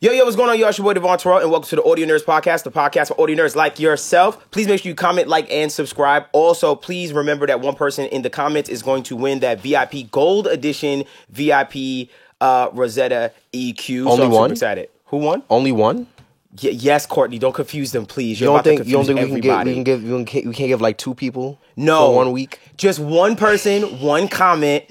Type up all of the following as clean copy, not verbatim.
Yo, what's going on, y'all? It's your boy Devon Terrell, and welcome to the Audio Nerds Podcast, the podcast for audio nerds like yourself. Please make sure you comment, like, and subscribe. Also, please remember that one person in the comments is going to win that VIP Gold Edition VIP Rosetta EQ. Only so I'm one? super excited. Who won? Only one? Yes, Courtney. Don't confuse them, please. You don't think we can't give like two people? No, for 1 week. Just one person, one comment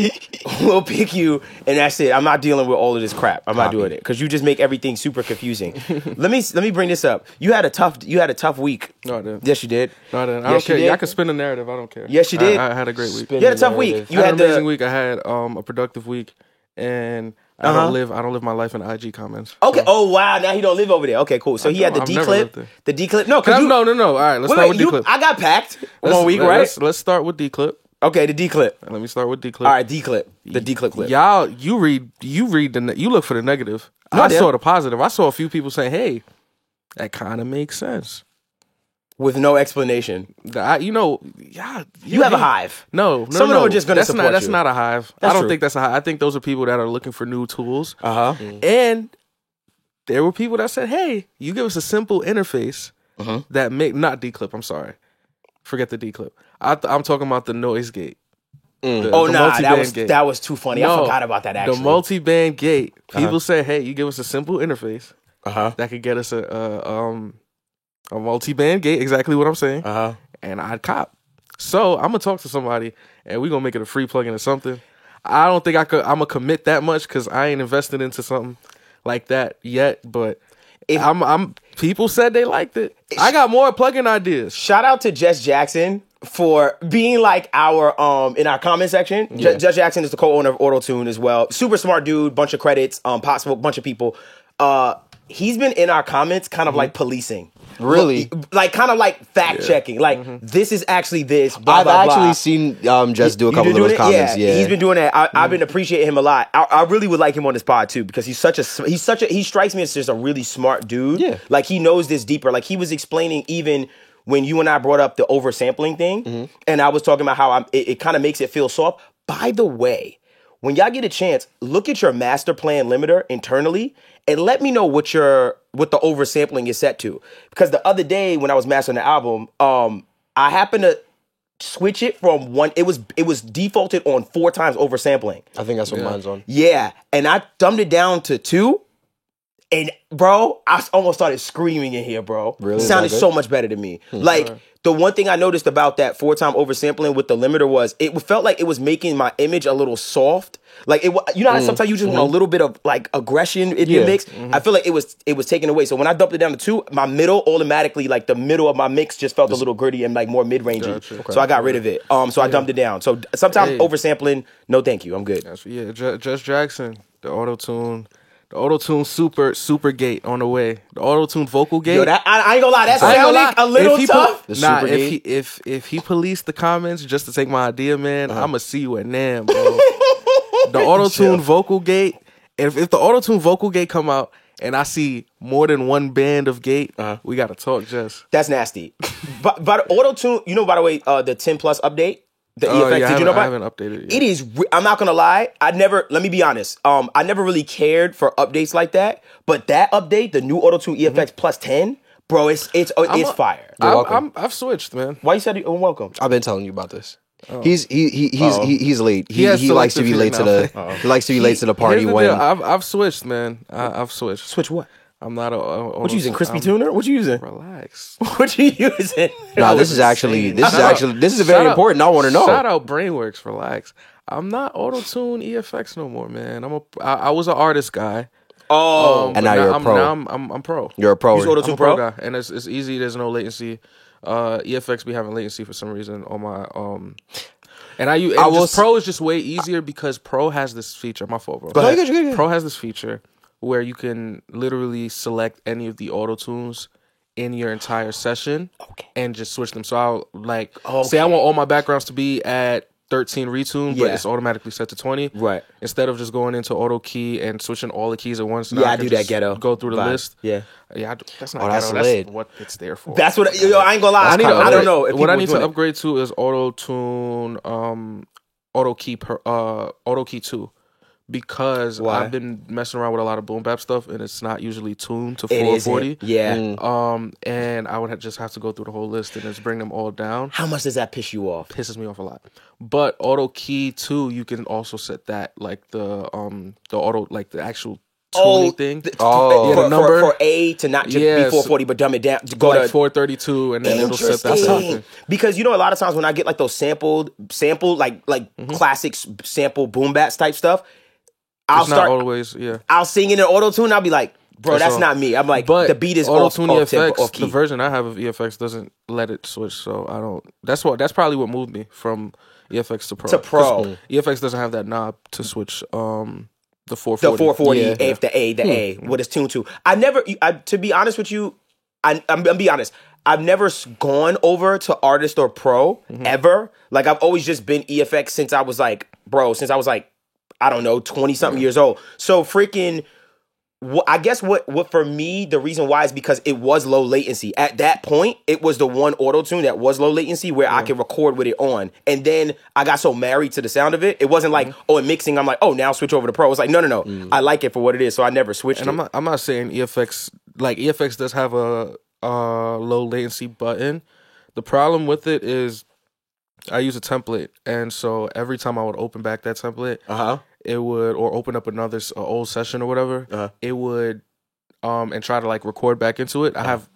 will pick you, and that's it. I'm not dealing with all of this crap. I'm not doing it because you just make everything super confusing. let me bring this up. You had a tough week. No, I didn't. Yes, you did. No, I didn't. I don't care. Y'all can spin the narrative. I don't care. Yes, you did. I had a great week. You had a tough week. You had an amazing week. I had a productive week, and I don't live my life in IG comments. Okay. So. Oh wow. Now he don't live over there. Okay, cool. So he had the D-clip. The D-clip. No, no. All right, let's start with D-clip. I got packed 1 week, right? Let's start with D-clip. Okay, the D-clip. Let me start with D-clip. All right, D-clip. The D-clip clip. Y'all, you look for the negative. I saw the positive. I saw a few people saying, "Hey, that kind of makes sense." With no explanation. You have a hive. No. Some of them are just going to support you. That's not a hive. I don't think that's a hive. I think those are people that are looking for new tools. And there were people that said, "Hey, you give us a simple interface that make not D-clip. I'm sorry, forget the D-clip. I'm talking about the noise gate. That was too funny. I forgot about that. Actually, the multi-band gate. People say, "Hey, you give us a simple interface that could get us a multi-band gate." Exactly what I'm saying. And I'd cop. So I'm gonna talk to somebody, and we're gonna make it a free plugin or something. I don't think I'm gonna commit that much because I ain't invested into something like that yet. But people said they liked it. I got more plugin ideas. Shout out to Jess Jackson for being like our in our comment section. Yeah. Jess Jackson is the co-owner of AutoTune as well. Super smart dude, bunch of credits, possible bunch of people. He's been in our comments kind of like policing. Really? Like kind of like fact checking. Like this is actually this. I've actually seen Jess do a couple of those comments. Yeah, he's been doing that. I've been appreciating him a lot. I really would like him on this pod too because he strikes me as just a really smart dude. Yeah, like he knows this deeper. Like he was explaining even when you and I brought up the oversampling thing, and I was talking about how it kind of makes it feel soft. By the way, when y'all get a chance, look at your master plan limiter internally and let me know what the oversampling is set to. Because the other day when I was mastering the album, I happened to switch it from one. It was defaulted on 4 times oversampling. I think that's what mine's on. Yeah, and I dumbed it down to 2. And bro, I almost started screaming in here, bro. Really? It sounded so much better to me. Like the one thing I noticed about that 4-time oversampling with the limiter was it felt like it was making my image a little soft. Like how sometimes you just want a little bit of like aggression in your mix. I feel like it was taken away. So when I dumped it down to 2, my middle automatically, like the middle of my mix just felt a little gritty and like more mid-rangey. Gotcha. Okay. So I got rid of it. So I dumped it down. So sometimes oversampling, no thank you. I'm good. Yeah, Jess Jackson, the AutoTune. The AutoTune super gate on the way. The AutoTune vocal gate. Yo, I ain't gonna lie, that sounded a little tough. If he policed the comments just to take my idea, man, I'ma see you at NAMM, bro. The AutoTune vocal gate. If the AutoTune vocal gate come out and I see more than one band of gate, we gotta talk, Jess. That's nasty. but AutoTune, by the way, the 10 plus update. The EFX, did you know about it? I haven't updated it yet. It is, I'm not gonna lie, let me be honest, I never really cared for updates like that, but that update, the new AutoTune EFX plus 10, bro, it's fire. I've switched, man. Why you said you're welcome? I've been telling you about this. He's late. He likes to be late to the he likes to be late to the party when I've switched, man. I've switched. Switch what? I'm not what you using? Crispy tuner? What you using? Relax. What you using? No, this is very important. I want to know. Shout out Brainworks. Relax. I'm not AutoTune EFX no more, man. I was an artist guy. And now you're a pro. I'm pro. You're a pro. He's AutoTune pro guy, and it's easy. There's no latency. EFX be having latency for some reason on my Pro is just way easier because Pro has this feature. My fault, bro. Go ahead. Pro has this feature where you can literally select any of the auto tunes in your entire session and just switch them. So I'll say I want all my backgrounds to be at 13 retune, but it's automatically set to 20. Right. Instead of just going into auto key and switching all the keys at once. I do that ghetto. Go through the list. Yeah. That's not ghetto. That's what it's there for. That's what I ain't gonna lie. I don't know. What I need to upgrade to is auto tune, auto key 2. because Why? I've been messing around with a lot of boom bap stuff, and it's not usually tuned to 440. Yeah. And I would just have to go through the whole list and just bring them all down. How much does that piss you off? Pisses me off a lot. But auto key too, you can also set that like the auto, like the actual tuning thing. For A to not just be 440 but dumb it down to go like to 432 and then it'll set that thing. Because a lot of times when I get like those sample like classic sample boom bap type stuff, I'll sing in an auto tune. I'll be like, bro, that's not me. I'm like, but the beat is off EFX. The version I have of EFX doesn't let it switch, so I don't. That's probably what moved me from EFX to Pro. EFX doesn't have that knob to switch. The 440, A, what it's tuned to. To be honest with you, I'm gonna be honest. I've never gone over to Artist or Pro ever. Like I've always just been EFX since I was like, I don't know, 20 something years old. So freaking. I guess what for me, the reason why is because it was low latency. At that point, it was the one auto-tune that was low latency where I could record with it on. And then I got so married to the sound of it. It wasn't like, in mixing, I'm like, now switch over to Pro. It's like, no. I like it for what it is, so I never switched it. I'm not saying EFX, like EFX does have a low latency button. The problem with it is I use a template. And so every time I would open back that template, it would, or open up another old session or whatever, it would, and try to like record back into it. I have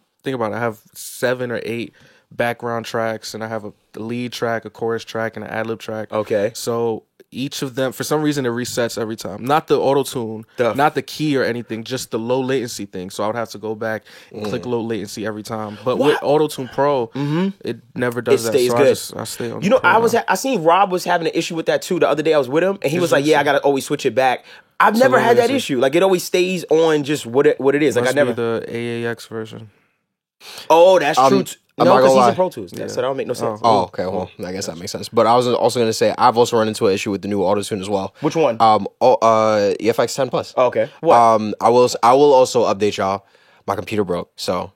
7 or 8 background tracks, and I have a lead track, a chorus track, and an ad-lib track. Okay. So each of them, for some reason, it resets every time. Not the auto-tune, not the key or anything, just the low latency thing. So I would have to go back and click low latency every time. But with Auto-Tune Pro, it never does that. Stays so good. I stay on the Pro I seen Rob was having an issue with that too. The other day I was with him, and he was like, I got to always switch it back. I've never had that issue. Like, it always stays on just what it is. Like, I never. The AAX version. Oh, that's true. No, because he's in Pro Tools. So that don't make no sense. Oh, okay. Well, I guess that makes sense. But I was also going to say, I've also run into an issue with the new Auto-Tune as well. Which one? EFX 10 Plus. Oh, okay. What? I will also update y'all. My computer broke, so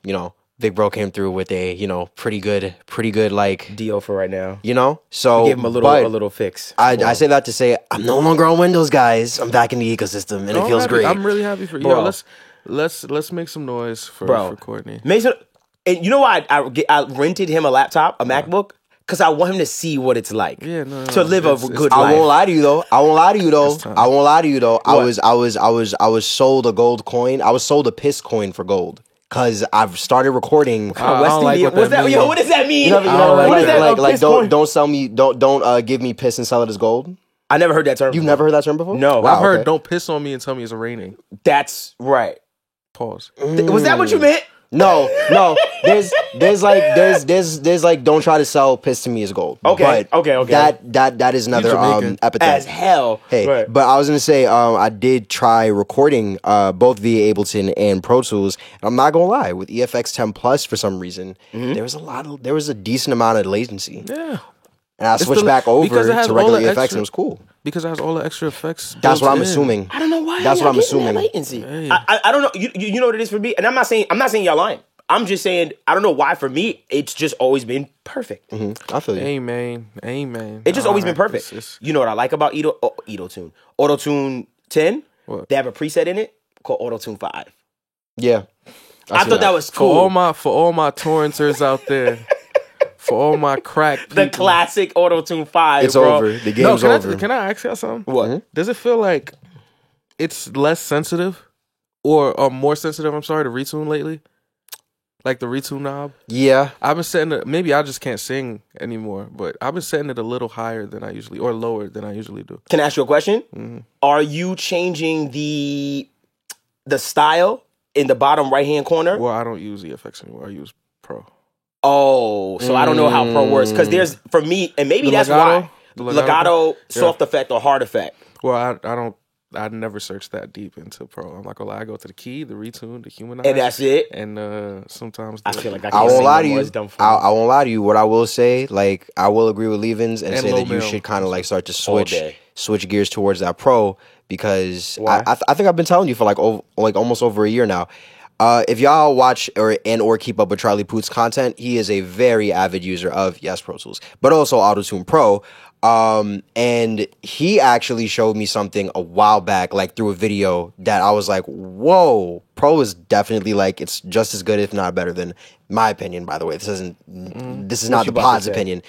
Big Bro came through with a pretty good like deal for right now. So give him a little fix. I say that to say I'm no longer on Windows, guys. I'm back in the ecosystem, and it feels great. I'm really happy for you. Let's make some noise for Courtney. Mason. And you know why I rented him a laptop, a MacBook? Because I want him to see what it's like to live a good life. I won't lie to you though. I was sold a gold coin. I was sold a piss coin for gold. Cause I've started recording. What does that mean? Don't sell me. Don't give me piss and sell it as gold. I never heard that term. You've never heard that term before? No, I've heard. Don't piss on me and tell me it's raining. That's right. Pause. Was that what you meant? No. There's like don't try to sell piss to me as gold. Okay. That is another epithet. As hell. Hey, right. But I was gonna say I did try recording both via Ableton and Pro Tools. And I'm not gonna lie, with EFX 10 Plus for some reason, there was a decent amount of latency. Yeah. And I switched back over to regular EFX and it was cool. Because it has all the extra effects. That's what I'm assuming. I don't know why. That's what I'm assuming. Latency. Hey. I don't know. You know what it is for me, and I'm not saying y'all lying. I'm just saying I don't know why. For me, it's just always been perfect. I feel you. Amen. It's just always been perfect. You know what I like about Auto-Tune 10? What? They have a preset in it called Auto-Tune 5. Yeah, I thought that was cool. For all my torrenters out there. For all my crack people. The classic Auto-Tune 5, it's bro. over. The game's over. Can I ask you something? What? Does it feel like it's less sensitive or more sensitive, to retune lately? Like the retune knob? Yeah. I've been setting it, maybe I just can't sing anymore, but I've been setting it a little higher than I usually, or lower than I usually do. Can I ask you a question? Mm-hmm. Are you changing the style in the bottom right-hand corner? Well, I don't use EFX anymore. I use Pro. Oh, so I don't know how Pro works. Because there's, for me, and maybe that's why. Legato, soft effect, or hard effect. Well, I never searched that deep into Pro. I'm not gonna lie. I go to the key, the retune, the humanize, and that's it. And sometimes I feel like I won't lie to you. I won't lie to you. What I will say, like, I will agree with Levens and say that you should kind of like start to switch gears towards that Pro, because I think I've been telling you for like almost over a year now. If y'all watch or keep up with Charlie Puth's content, he is a very avid user of Pro Tools, but also Auto-Tune Pro. And he actually showed me something a while back, like through a video, that I was like, whoa, Pro is definitely like, it's just as good, if not better than my opinion, by the way. This is not the pod's opinion.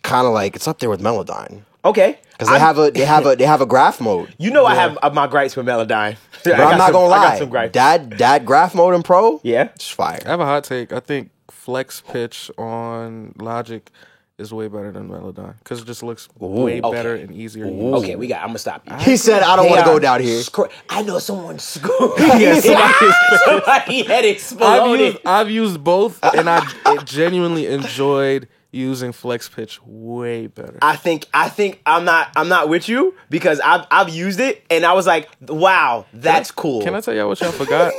Kind of like, it's up there with Melodyne. Okay. Because they have a graph mode. You know, I have my gripes with Melodyne. But I'm not gonna lie. I got some gripes. That graph mode in Pro, yeah, it's fire. I have a hot take. I think Flex Pitch on Logic is way better than Melodyne because it just looks way better and easier. Okay, I'm gonna stop you. He said, "I don't want to go down here." I know someone screwed. Somebody had exploded. I've used both, and I genuinely enjoyed using Flex Pitch way better. I think I'm not with you because I've used it and I was like, wow, that's cool. Can I tell y'all what y'all forgot?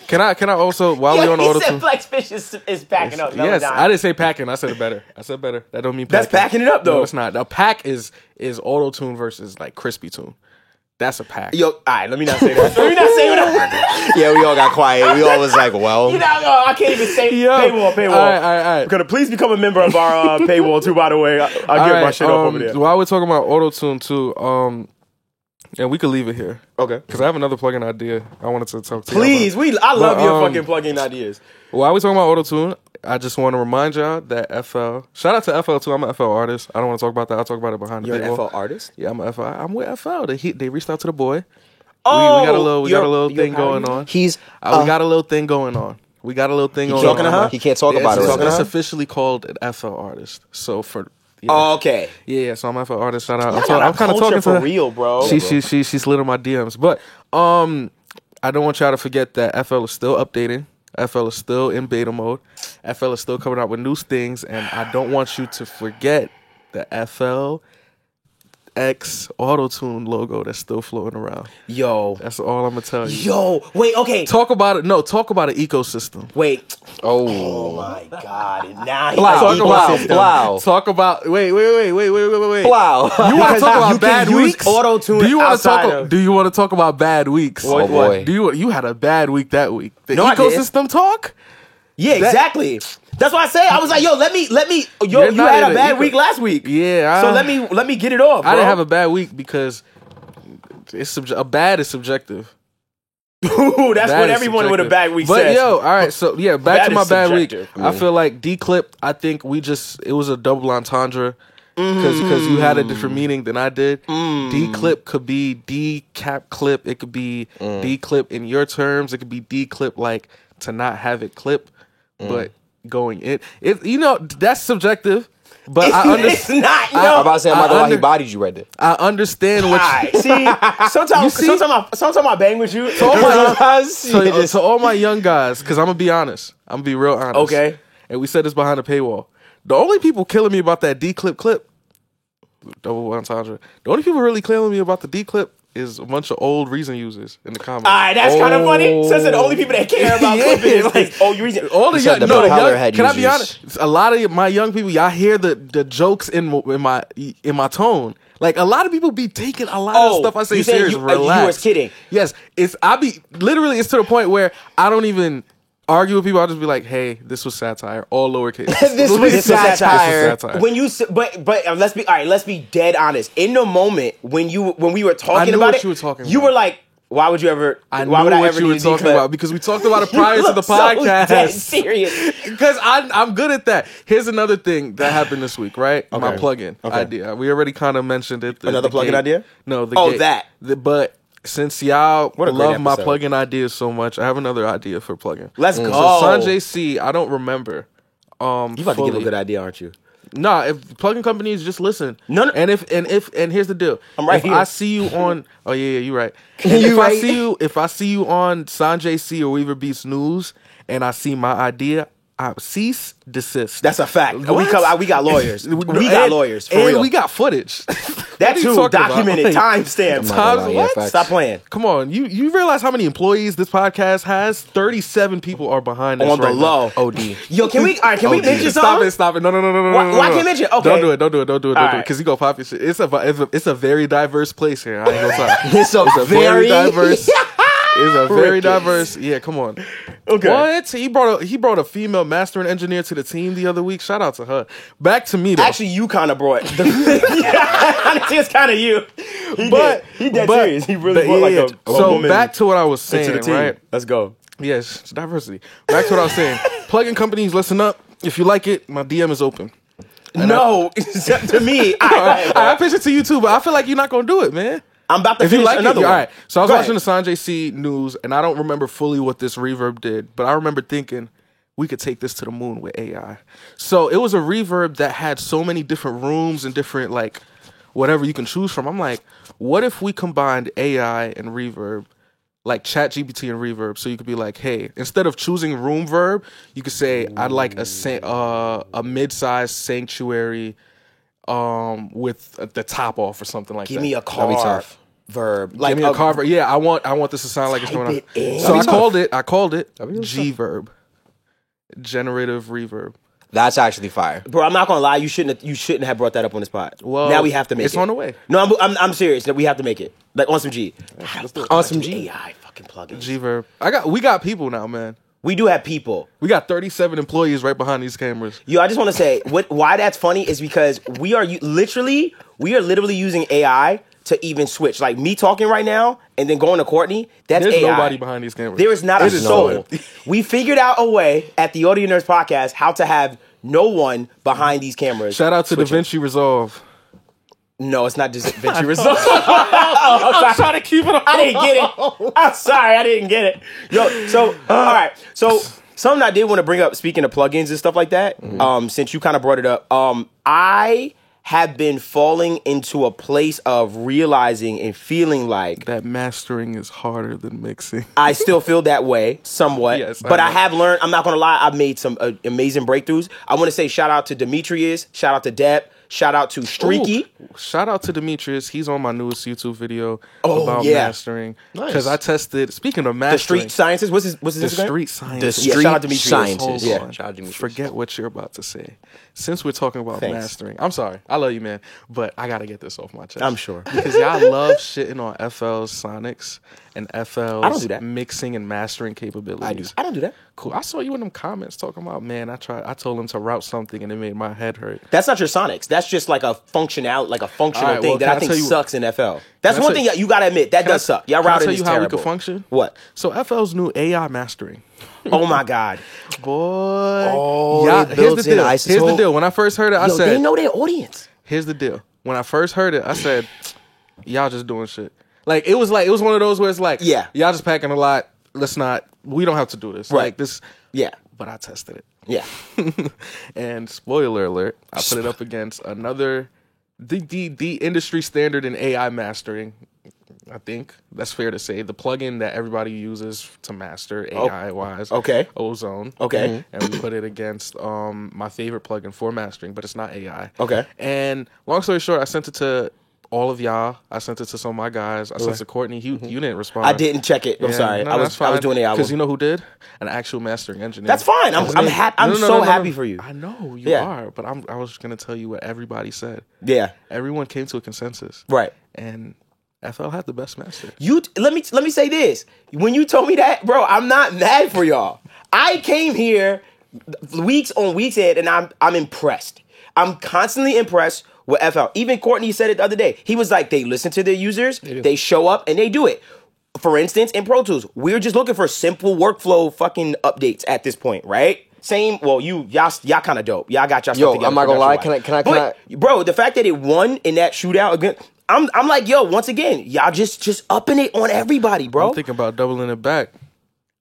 Can I also while we on auto tune? Flex Pitch is packing up. Yes, I didn't say packing. I said it better. That don't mean packing. That's packing it up though. No, it's not. The pack is auto tune versus like crispy tune. That's a pack. Yo, all right, let me not say that. Let me not say that. Yeah, we all got quiet. We all was like, well. You know, I can't even say paywall. All right. Gonna please become a member of our paywall too, by the way. I'll get my shit up over there. While we're talking about auto-tune too, and we could leave it here. Okay. Because I have another plugin idea I wanted to talk to you Please, I love your fucking plugin ideas. While we're talking about auto-tune, I just want to remind y'all that FL. Shout out to FL too. I'm an FL artist. I don't want to talk about that. I'll talk about it behind the paywall. You're an FL artist? Yeah, I'm an FL. I'm with FL. They reached out to the boy. Oh, we got a little thing going on. We got a little thing going on. We got a little thing going on. He can't talk about it. It's officially called an FL artist. So for okay. Yeah, so I'm an FL artist. Shout out. I'm kind of talking for to real, bro. She slid in my DMs, but I don't want y'all to forget that FL is still updating. FL is still in beta mode. FL is still coming out with new things, and I don't want you to forget the FL X Auto-Tune logo that's still floating around. Yo. That's all I'm going to tell you. Yo. Wait, okay. Talk about it. No, talk about an ecosystem. Wait. Oh my God. Now Plow. Talk about... Wait. Plow. You want to talk about bad weeks? Auto-Tune Do you want to talk about bad weeks? Oh, boy. You had a bad week that week. The no, ecosystem talk? Yeah, exactly. That's why I say I was like, yo, let me. Yo, you had a bad week last week. Yeah. So let me get it off. Bro. I didn't have a bad week because a bad is subjective. Ooh, that's what everyone with a bad week says. But yo, all right, so yeah, back to my bad week. I feel like D-Clip. I think it was a double entendre because you had a different meaning than I did. D-Clip could be D-Cap clip. It could be D-Clip in your terms. It could be D-Clip like to not have it clip, but going in. That's subjective. But it's not. You know, I'm about to say, I'm not gonna lie, he bodied you right there. I understand what you see. Sometimes I bang with you. To all my young guys, because I'm gonna be honest. I'm gonna be real honest. Okay. And we said this behind the paywall. The only people killing me about that D-Clip clip, double entendre. The only people really killing me about the D-Clip is a bunch of old Reason users in the comments. That's kind of funny. So the only people that care about clipping is like old Reason. All the young, can I be honest? A lot of my young people, y'all hear the jokes in my tone. Like a lot of people be taking a lot of stuff I say serious. Relax. You was kidding. Yes, it's to the point where I don't even argue with people. I'll just be like, "Hey, this was satire, all lowercase. This was satire." When you, but let's be dead honest. In the moment when we were talking about it, you were like, "Why would you ever?" I knew what you were talking about because we talked about it prior to the podcast. So dead serious, because I'm good at that. Here's another thing that happened this week. Right, my plugin idea. We already kind of mentioned it. Another plugin idea? No, that. But since y'all love my plugin ideas so much, I have another idea for plugin. Let's go. So Sanjay C, I don't remember. You about to give a good idea, aren't you? Nah, if plugin companies just listen. No. And here's the deal. I'm right here. I see you on you're right. If I see you on Sanjay C or Weaver Beats News and I see my idea, I cease, desist. That's a fact. We got lawyers. We got lawyers for real. We got footage. That too, documented, timestamped. What? Stop playing. Come on, you realize how many employees this podcast has? 37 people are behind us on the low. OD. Yo, can we mention something? Stop it! No. Why can't mention? Okay, don't do it. Because you go pop your shit. It's a very diverse place here. I ain't gonna talk. It's a very diverse. It's a very diverse. Yeah, come on. Okay. What? He brought a female mastering engineer to the team the other week. Shout out to her. Back to me though. Actually, you kind of brought. It's kind of you. He dead serious. He really brought like a woman. Back to what I was saying. To the team. Right. Let's go. Yes, it's diversity. Back to what I was saying. Plugin companies, listen up. If you like it, my DM is open. No, to me. I pitch it to you too, but I feel like you're not gonna do it, man. I'm about to finish another one. All right. So I was watching the Sanjay C news, and I don't remember fully what this reverb did, but I remember thinking we could take this to the moon with AI. So it was a reverb that had so many different rooms and different like whatever you can choose from. I'm like, what if we combined AI and reverb? Like ChatGPT and reverb, so you could be like, hey, instead of choosing room verb, you could say, I'd like a mid-sized sanctuary with the top off or something like that. Give me a car verb. Like, give me a car verb. Yeah, I want this to sound like it's going on. So I called it G verb. Generative reverb. That's actually fire, bro. I'm not gonna lie. You shouldn't have brought that up on the spot. Well, now we have to make it. It's on the way. No, I'm serious. We have to make it like on some G. On some G. AI fucking plugins. G verb. We got people now, man. We do have people. We got 37 employees right behind these cameras. Yo, I just want to say why that's funny is because we are literally using AI to even switch. Like me talking right now and then going to Courtney, that's There's AI. nobody behind these cameras. There is not a soul. We figured out a way at the Audio Nerds podcast how to have no one behind these cameras. Shout out to DaVinci Resolve. No, it's not just DaVinci Resolve. I'm trying to keep it on. I didn't get it. I'm sorry, I didn't get it. Yo, so all right. So something I did want to bring up, speaking of plugins and stuff like that, since you kind of brought it up, I have been falling into a place of realizing and feeling like that mastering is harder than mixing. I still feel that way somewhat, yes, but I have learned. I'm not going to lie. I've made some amazing breakthroughs. I want to say shout out to Demetrius, shout out to Deb, shout out to Streaky. Ooh, shout out to Demetrius. He's on my newest YouTube video about mastering. Because I tested. Speaking of mastering, the Street Sciences. What's his the Street Sciences. Shout out to Demetrius. Sciences. Yeah. Shout out Demetrius. Forget what you're about to say. Since we're talking about mastering, I'm sorry. I love you, man, but I gotta get this off my chest. I'm sure because y'all love shitting on FL's Sonics and FL's mixing and mastering capabilities. I don't do that. Cool. I saw you in them comments talking about, man, I told him to route something and it made my head hurt. That's not your Sonics. That's just like a functional thing that I think sucks in FL. That's one thing you gotta admit. That does suck. Y'all routing is terrible. Can I tell you how we could function? What? So FL's new AI mastering. Oh my God, boy! Oh, here's the deal. Here's the deal. When I first heard it, I said they know their audience. Here's the deal. When I first heard it, I said, y'all just doing shit. Like it was one of those where it's like, y'all just packing a lot. We don't have to do this. Right. Like this. Yeah. But I tested it. Yeah. And spoiler alert, I put it up against another the industry standard in AI mastering. I think that's fair to say. The plugin that everybody uses to master AI-wise. Okay. Ozone. Okay. And we put it against my favorite plugin for mastering, but it's not AI. Okay. And long story short, I sent it to all of y'all. I sent it to some of my guys. I sent it to Courtney. You didn't respond. I didn't check it. I'm sorry. I was doing the album. Because you know who did? An actual mastering engineer. That's fine. I'm happy. I'm so happy for you. I know you are, but I was going to tell you what everybody said. Yeah. Everyone came to a consensus. Right. And FL had the best master. Let me say this. When you told me that, bro, I'm not mad for y'all. I came here weeks on weeks ahead, and I'm impressed. I'm constantly impressed with FL. Even Courtney said it the other day. He was like, they listen to their users, they show up, and they do it. For instance, in Pro Tools, we're just looking for simple workflow fucking updates at this point, right? Same. Well, y'all kind of dope. Y'all got y'all stuff together. I'm not gonna lie. Can I? Bro, the fact that it won in that shootout again. I'm like, yo, once again, y'all just upping it on everybody, bro. I'm thinking about doubling it back.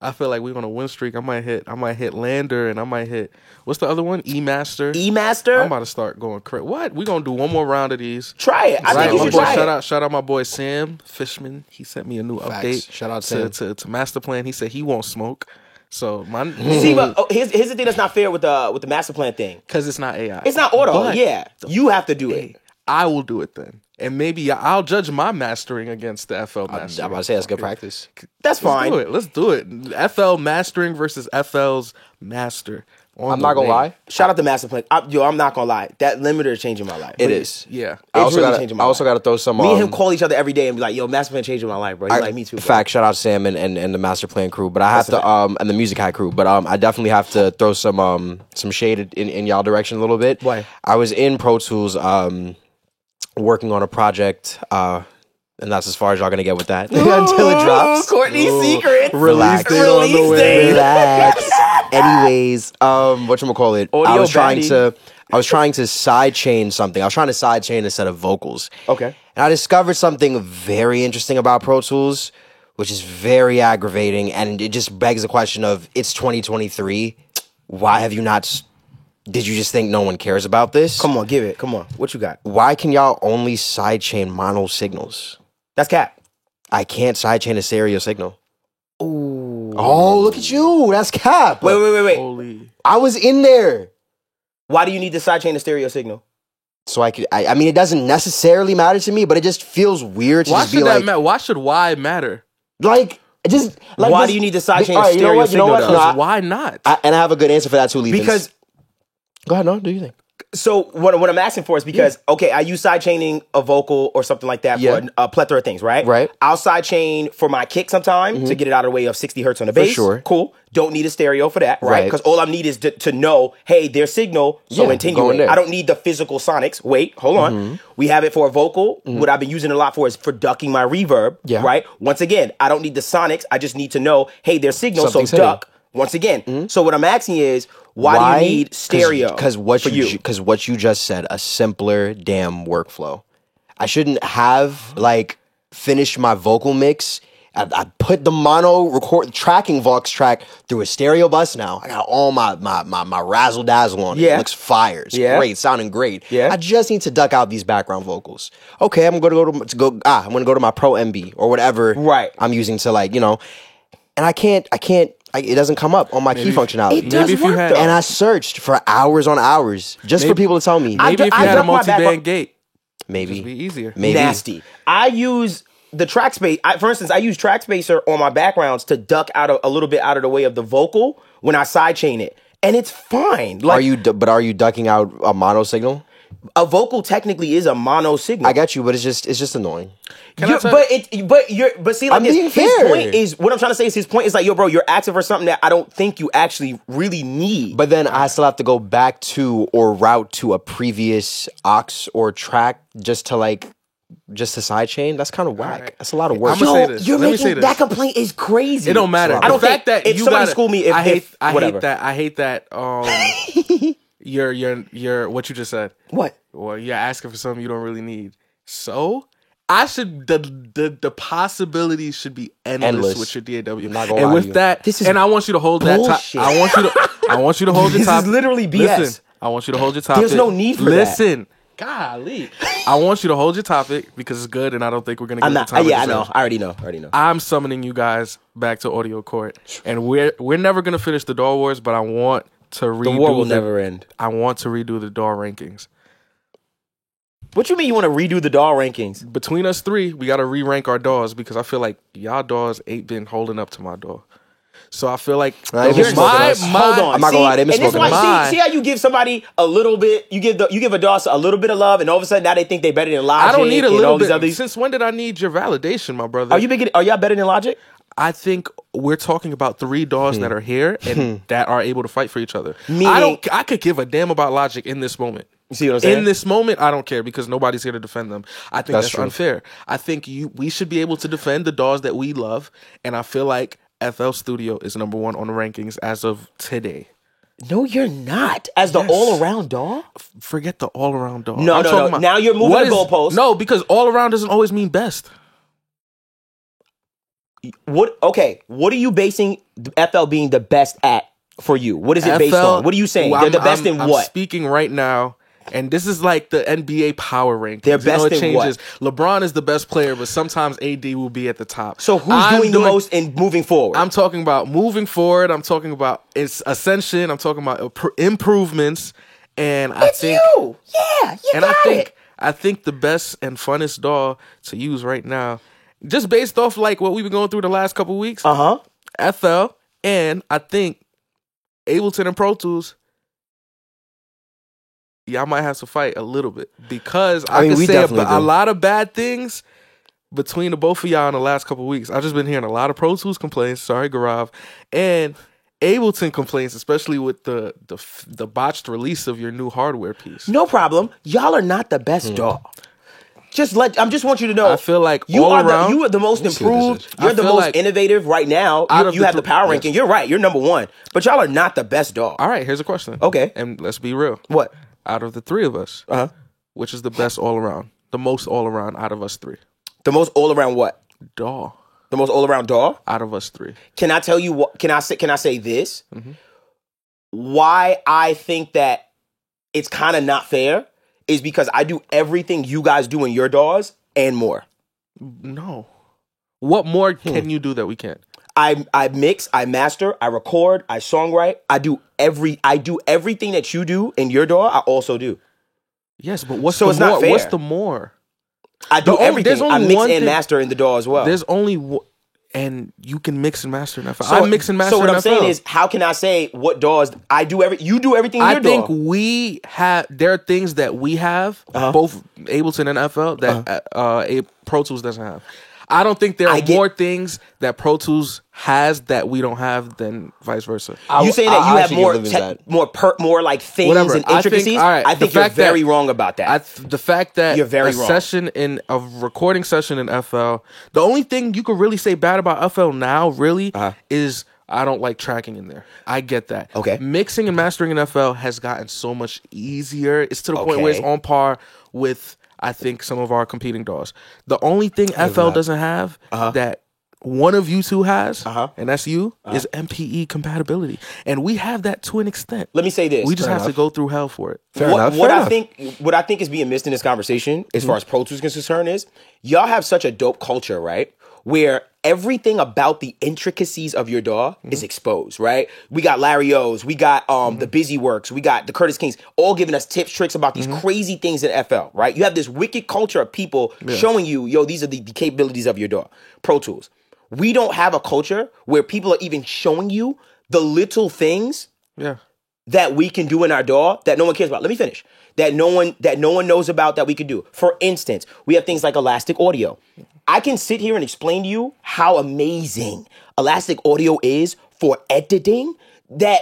I feel like we're on a win streak. I might hit Lander, and I might hit, what's the other one? E-Master. E-Master? I'm about to start going crazy. What? We're going to do one more round of these. Try it. I think you should try it. Shout out my boy Sam Fishman. He sent me a new update. Shout out Sam. To Master Plan. He said he won't smoke. So see, but here's the thing that's not fair with the Master Plan thing. Because it's not AI. It's not auto. Yeah. You have to do it. I will do it then. And maybe I'll judge my mastering against the FL mastering. I'm about to say that's good practice. That's fine. Let's do it. FL mastering versus FL's master. I'm not gonna lie. Shout out to Master Plan. I'm not gonna lie. That limiter is changing my life. It is. Yeah. I also got to throw some. Me and him call each other every day and be like, "Yo, Master Plan changing my life, bro." He's like, "Me too." Bro. Fact. Shout out to Sam and the Master Plan crew. But I have to and the Music High crew. But I definitely have to throw some shade in y'all direction a little bit. Why? I was in Pro Tools working on a project. And that's as far as y'all gonna get with that until it drops. Courtney's secret. Relax. Release date. Relax. Anyways, whatchamacallit? I was trying to sidechain something. I was trying to sidechain a set of vocals. Okay. And I discovered something very interesting about Pro Tools, which is very aggravating, and it just begs the question of, it's 2023. Why have you not... Did you just think no one cares about this? Come on, give it. Come on. What you got? Why can y'all only sidechain mono signals? That's cap. I can't sidechain a stereo signal. Ooh. Oh, look at you. That's cap. Wait. Holy. I was in there. Why do you need to sidechain a stereo signal? So I mean, it doesn't necessarily matter to me, but it just feels weird to Why just should be that like... matter? Why should why matter? Like, just... Like, why do you need to sidechain a stereo signal, though? Because why not? And I have a good answer for that too, Lee. Because... Go ahead, no, do you think? So what I'm asking for is because, okay, I use sidechaining a vocal or something like that for a plethora of things, right? Right. I'll sidechain for my kick sometime to get it out of the way of 60 hertz on the bass. For sure. Cool. Don't need a stereo for that, right? Because all I need is to know, hey, there's signal, so attenuate. I don't need the physical sonics. Wait, hold on. We have it for a vocal. What I've been using a lot for is for ducking my reverb, right? Once again, I don't need the sonics. I just need to know, hey, there's signal, so duck. Once again. So what I'm asking is, why do you need stereo? Because what you just said, a simpler damn workflow. I shouldn't have finished my vocal mix. I put the mono tracking Vox track through a stereo bus now. I got all my razzle dazzle on it. It looks fire. It's great, sounding great. I just need to duck out these background vocals. Okay, I'm gonna go to my Pro MB or whatever I'm using to and I can't. It doesn't come up on my key functionality. It does work, though. And I searched for hours on hours just for people to tell me. Maybe if you had a multi-band gate, maybe it'd be easier. Maybe. Nasty. I use the track space. For instance, I use track spacer on my backgrounds to duck a little bit out of the way of the vocal when I sidechain it, and it's fine. Are you ducking out a mono signal? A vocal technically is a mono signal. I got you, but it's just annoying. But see, like, his point is, what I'm trying to say is, his point is like, yo, bro, you're asking for something that I don't think you actually really need. But then I still have to go back to or route to a previous aux or track just to sidechain. That's kind of whack. Right. That's a lot of work. You're making that complaint is crazy. It don't matter. I don't think that if somebody school me, I hate that. You're what you just said. What? Well, you're asking for something you don't really need. So I should the possibilities should be endless with your DAW. And with that, I want you to hold bullshit. I want you to hold your topic. This is literally BS. Listen, I want you to hold your topic. There's no need for that. Listen. Golly. I want you to hold your topic because it's good and I don't think we're going to get the time. I know. I already know. I'm summoning you guys back to Audio Court. And we're never going to finish the DAW Wars, but I want to redo the war will never end. I want to redo the DAW rankings. What you mean you want to redo the DAW rankings? Between us three, we got to re-rank our DAWs because I feel like y'all DAWs ain't been holding up to my DAW. So I feel like hold on. I'm not gonna lie, they misspoken. See how you give somebody a little bit, you give a DAW a little bit of love, and all of a sudden now they think they better than Logic. I don't need a little bit. Since when did I need your validation, my brother? Are y'all better than Logic? I think we're talking about 3 DAWs that are here and that are able to fight for each other. I could give a damn about Logic in this moment. You see what I'm saying? In this moment, I don't care because nobody's here to defend them. I think that's unfair. I think we should be able to defend the DAWs that we love, and I feel like FL Studio is number 1 on the rankings as of today. No, you're not. As the all-around DAW? Forget the all-around DAW. No. Now you're moving the goalposts. No, because all-around doesn't always mean best. What are you basing FL being the best at for you? What is it based on? What are you saying? They're the best in what? I'm speaking right now, and this is like the NBA power rankings. They're best in what? LeBron is the best player, but sometimes AD will be at the top. So who's doing the most in moving forward? I'm talking about moving forward. I'm talking about its ascension. I'm talking about improvements. And I think you. Yeah, you got it. I think the best and funnest DAW to use right now, just based off like what we've been going through the last couple weeks, FL, and I think Ableton and Pro Tools y'all might have to fight a little bit because I can say a lot of bad things between the both of y'all in the last couple of weeks. I've just been hearing a lot of Pro Tools complaints. Sorry, Gaurav, and Ableton complaints, especially with the botched release of your new hardware piece. No problem. Y'all are not the best DAW. I just want you to know. I feel like you are the most improved. You're the most innovative right now. You have the power ranking. You're right. You're number one. But y'all are not the best DAW. All right. Here's a question. Okay. And let's be real. What? Out of the three of us, which is the best all around? The most all around out of us three. The most all around what? DAW. The most all around DAW out of us three. Can I tell you what? Can I say this? Why I think that it's kind of not fair is because I do everything you guys do in your DAWs and more. No. What more can you do that we can't? I mix, I master, I record, I songwrite. I do everything that you do in your DAW. I also do. Yes, but what's the more? I do everything. I mix and master in the DAW as well. There's only and you can mix and master in FL. I mix and master in FL. So what I'm saying is, how can I say what DAWs I do? You do everything in your DAW. I think there are things that we have, both Ableton and FL, that Pro Tools doesn't have. I don't think there are more things that Pro Tools has that we don't have than vice versa. You saying that you have more like things and intricacies? I think you're very wrong about that. The fact that you're very wrong. A recording session in FL, the only thing you could really say bad about FL now really is I don't like tracking in there. I get that. Okay. Mixing and mastering in FL has gotten so much easier. It's to the point where it's on par with, I think, some of our competing DAWs. The only thing FL doesn't have that one of you two has, and that's you, is MPE compatibility. And we have that to an extent. Let me say this. We just have to go through hell for it. What I think is being missed in this conversation, as far as Pro Tools is concerned, is y'all have such a dope culture, right? Where everything about the intricacies of your DAW is exposed, right? We got Larry O's, we got the Busy Works, we got the Curtis Kings, all giving us tips, tricks about these crazy things in FL, right? You have this wicked culture of people showing you, yo, these are the capabilities of your DAW. Pro Tools. We don't have a culture where people are even showing you the little things that we can do in our DAW that no one cares about. Let me finish. That no one knows about that we could do. For instance, we have things like Elastic Audio. I can sit here and explain to you how amazing Elastic Audio is for editing that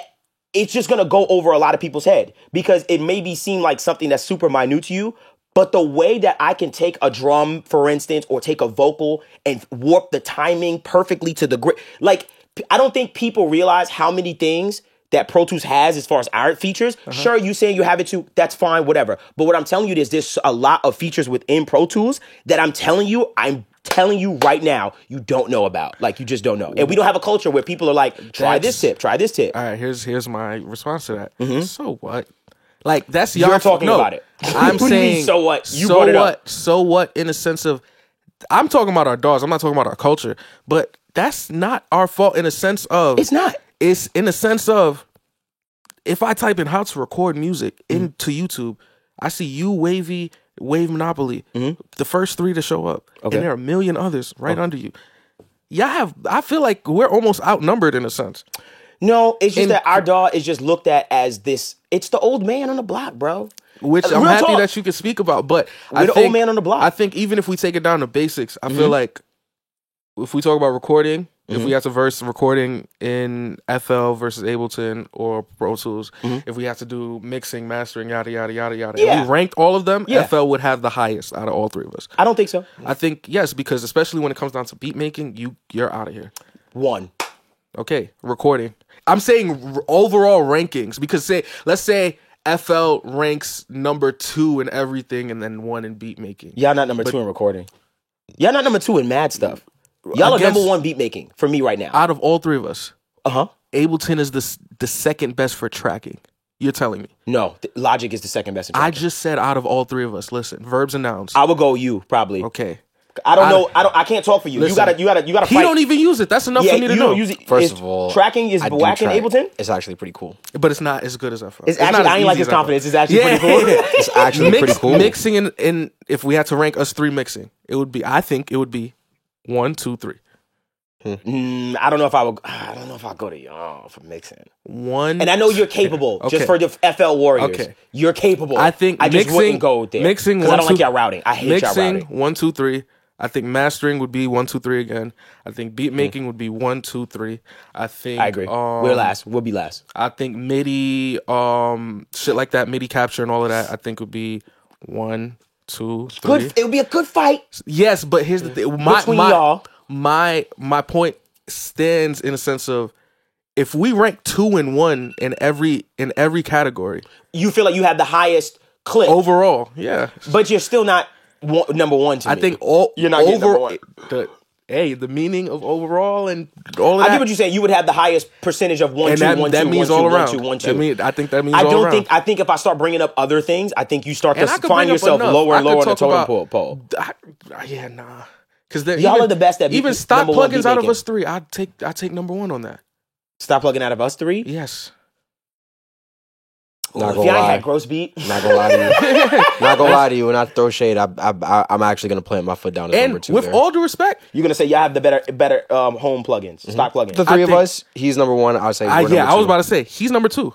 it's just going to go over a lot of people's head because it maybe seem like something that's super minute to you, but the way that I can take a drum, for instance, or take a vocal and warp the timing perfectly to the grid. Like, I don't think people realize how many things that Pro Tools has as far as our features. Sure, you saying you have it too, that's fine, whatever. But what I'm telling you is there's a lot of features within Pro Tools that I'm telling you right now, you don't know about. Like, you just don't know. And we don't have a culture where people are like, try this tip. All right, here's my response to that. So what? Like, that's you're talking about it. I'm saying, so what? You brought it up. So what? In a sense of, I'm talking about our DAWs. I'm not talking about our culture. But that's not our fault in a sense of. It's not. It's in a sense of, if I type in how to record music into YouTube, I see you, Wavy, Wave Monopoly, the first three to show up. Okay. And there are a million others right under you. I feel like we're almost outnumbered in a sense. No, it's just that our DAW is just looked at as this. It's the old man on the block, bro. Which I'm happy that you can speak about, but we're the old man on the block. I think even if we take it down to basics, I feel like if we talk about recording, if we have to verse recording in FL versus Ableton or Pro Tools, if we have to do mixing, mastering, yada, yada, yada, yada, and we ranked all of them, FL would have the highest out of all three of us. I don't think so. I think, yes, because especially when it comes down to beat making, you're out of here. One. Okay, recording. I'm saying overall rankings because let's say FL ranks number 2 in everything and then 1 in beat making. Y'all not number 2 in recording. Y'all not number 2 in mad stuff. Y'all are number 1 beat making for me right now. Out of all three of us, Ableton is the second best for tracking. You're telling me? No, Logic is the second best. I just said out of all three of us. Listen, verbs and nouns. I would go you probably. Okay. I don't know. I can't talk for you. Listen, you gotta fight. He don't even use it. That's enough for me to know. First of all, tracking is whack in Ableton. It's actually pretty cool, but it's not as good as FL. It's actually. I ain't like his confidence. It's actually pretty cool. It's actually pretty cool. Mixing in if we had to rank us 3 mixing, it would be. I think it would be 1, 2, 3. I don't know if I'll go to for mixing. One, and I know you're capable. Just for the FL Warriors, you're capable. I think I just wouldn't go there. Mixing, because I don't like y'all routing. I hate y'all routing. 1, 2, 3. I think mastering would be 1, 2, 3 again. I think beat making would be 1, 2, 3. I agree. We're last. We'll be last. I think MIDI, shit like that, MIDI capture and all of that. I think would be 1, 2, 3. Good. It would be a good fight. Yes, but here's the thing. Between y'all, my point stands in a sense of if we rank 2 and 1 in every category, you feel like you have the highest clip overall. Yeah, but you're still not number one to me. I think you're not getting number one. The meaning of overall and all of that. I get what you're saying. You would have the highest percentage of 1, 2, 1, 2, 1, 2, 1, 2, 1, 2. I think that means all around. I think if I start bringing up other things, I think you start to find yourself lower and lower on the totem pole. Yeah, nah. Because y'all are the best at even stock plugins out of us 3. I take number 1 on that. Stop plugging out of us 3? Yes. Not if y'all ain't had gross beat, not gonna lie to you. Not gonna lie to you. When I throw shade, I'm actually gonna plant my foot down as number 2. With all due respect, you're gonna say y'all have the better home plugins, stock plugins. The 3 of us, he's number 1. I would say. I was about to say he's number 2.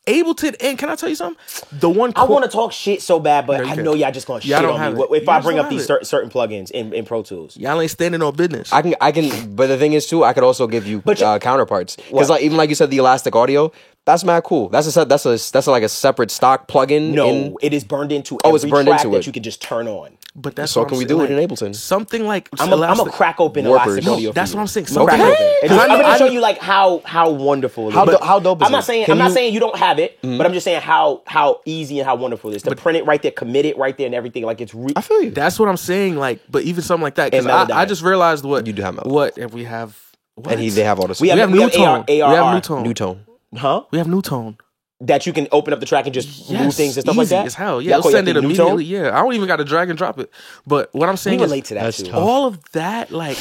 Ableton, and can I tell you something? I want to talk shit so bad, but I know y'all just gonna shit on me if I bring up these certain plugins in Pro Tools. Y'all ain't standing on business. I can, but the thing is too, I could also give you counterparts because even like you said, the Elastic Audio. That's mad cool. That's like a separate stock plugin. No, it is burned into every track that you can just turn on. But that's so can we do it in Ableton? Something like I'm gonna crack open Elastic Audio. That's what I'm saying. Okay, I'm gonna show you like how wonderful it is. How dope is it? I'm not saying you don't have it, but I'm just saying how easy and how wonderful it is to print it right there, commit it right there, and everything. Like it's. I feel you. That's what I'm saying. Like, but even something like that, because I just realized what you do have. What and we have. And they have all this. We have Newtone. We have Newtone. Huh? We have Newtone. That you can open up the track and just move things and stuff like that? Easy as hell. Yeah, I'll send it immediately. Yeah, I don't even got to drag and drop it. But what I'm saying is, relate to that too. All of that, like,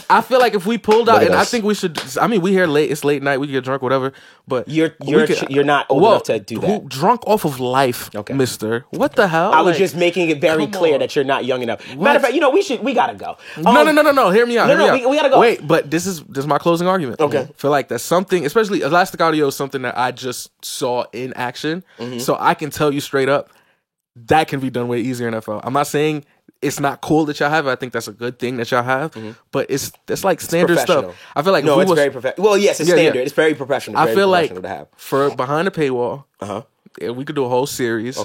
I feel like if we pulled out, and I think we should. I mean, we here late. It's late night. We can get drunk, whatever. But you're not old enough to do that. Drunk off of life, Mister. What the hell? I was just making it very clear that you're not young enough. Matter of fact, we gotta go. No. Hear me out. We gotta go. Wait, but this is my closing argument. Okay. I feel like that's something, especially Elastic Audio, is something that I just saw in action. So I can tell you straight up, that can be done way easier in FL. I'm not saying it's not cool that y'all have it. I think that's a good thing that y'all have. But it's like standard stuff. I feel like it's very professional. Well, yes, it's standard. Yeah. It's very professional. I feel like for behind the paywall, we could do a whole series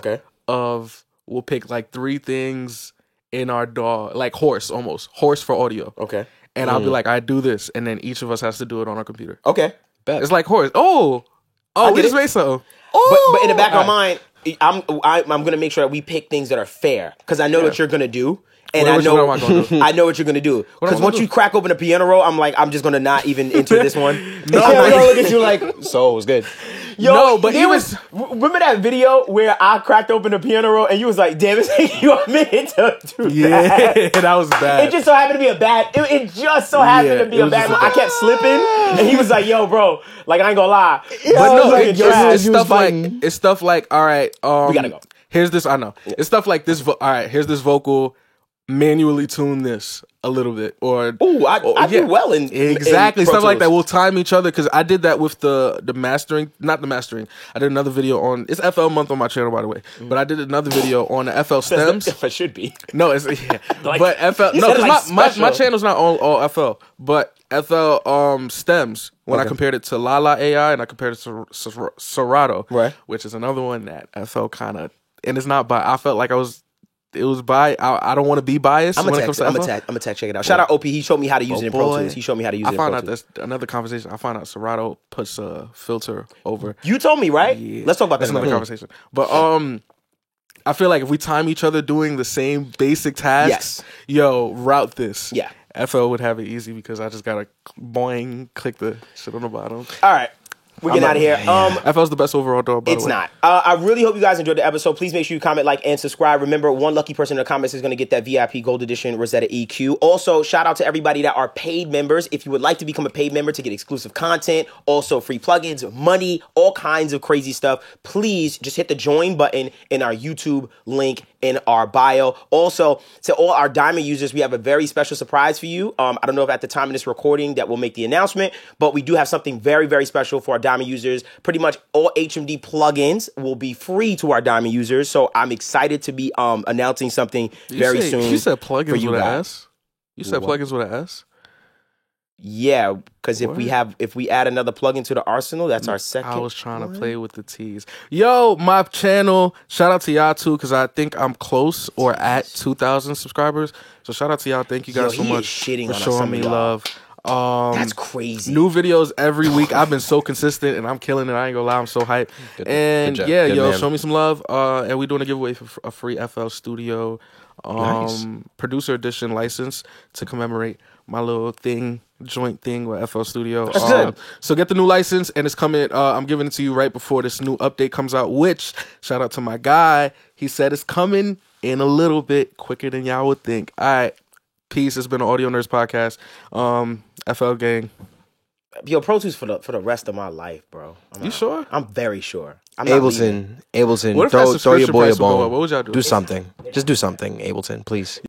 of we'll pick like 3 things in our DAW, like horse for audio. Okay. And I'll be like, I do this, and then each of us has to do it on our computer. Okay. It's like horse. We just made something. But in the back of my mind, I'm gonna make sure that we pick things that are fair because I know what you're gonna do, and I know what you're gonna do. Because once you crack open a piano roll, I'm just gonna not even enter this one. No, I'm gonna look at you like, so it was good. Yo, but remember that video where I cracked open the piano roll and you was like, damn, it's taking you a minute to do that. Yeah, that was bad. It just so happened to be a bad, it just so happened to be a bad one. I kept slipping and he was like, yo, bro, like I ain't gonna lie. But no, it's stuff like, all right, we gotta go. Here's this, I know. It's stuff like this, all right, here's this vocal, manually tune this a little bit, or I do well in exactly in stuff like that. We'll time each other because I did that with the mastering, not the mastering. I did another video on it's FL month on my channel, by the way. But I did another video on the FL stems. It should be. No, it's but FL no, because my channel's not all FL, but FL stems. When I compared it to Lala AI and I compared it to Serato, right, which is another one that FL kind of, and it's not by. I felt like it was by. I don't want to be biased. I'm gonna check it out. Shout out OP. He showed me how to use it in Pro Tools. He showed me how to use it in Pro Tools. I found out that's another conversation. I found out Serato puts a filter over. You told me, right? Yeah. Let's talk about that. That's another conversation. But I feel like if we time each other doing the same basic tasks, route this. Yeah. FL would have it easy because I just gotta click the shit on the bottom. All right. We're getting out of here. FL's the best overall dog, by the way. It's not. I really hope you guys enjoyed the episode. Please make sure you comment, like, and subscribe. Remember, one lucky person in the comments is going to get that VIP Gold Edition Rosetta EQ. Also, shout out to everybody that are paid members. If you would like to become a paid member to get exclusive content, also free plugins, money, all kinds of crazy stuff, please just hit the join button in our YouTube link in our bio. Also, to all our Diamond users, we have a very special surprise for you. I don't know if at the time of this recording that we'll make the announcement, but we do have something very, very special for our Diamond users. Pretty much all HMD plugins will be free to our Diamond users. So I'm excited to be announcing something very soon. You said plugins with an S? You said plugins with an S? Yeah, because if we add another plugin to the arsenal, that's our second. I was trying to play with the T's. Yo, my channel. Shout out to y'all too, because I think I'm close or at 2,000 subscribers. So shout out to y'all. Thank you guys so much for showing me love. That's crazy. New videos every week. I've been so consistent and I'm killing it. I ain't gonna lie, I'm so hyped. Good man. Show me some love. And we're doing a giveaway for a free FL Studio producer edition license to commemorate my little joint thing with FL Studio. That's good. So get the new license, and it's coming. I'm giving it to you right before this new update comes out, which, shout out to my guy, he said it's coming in a little bit quicker than y'all would think. All right, peace. It's been an Audio Nerds podcast. FL gang. Yo, Pro Tools for the rest of my life, bro. You sure? I'm very sure. Ableton, what if throw your boy a bone. What would y'all do? Do something. Just do something, Ableton, please.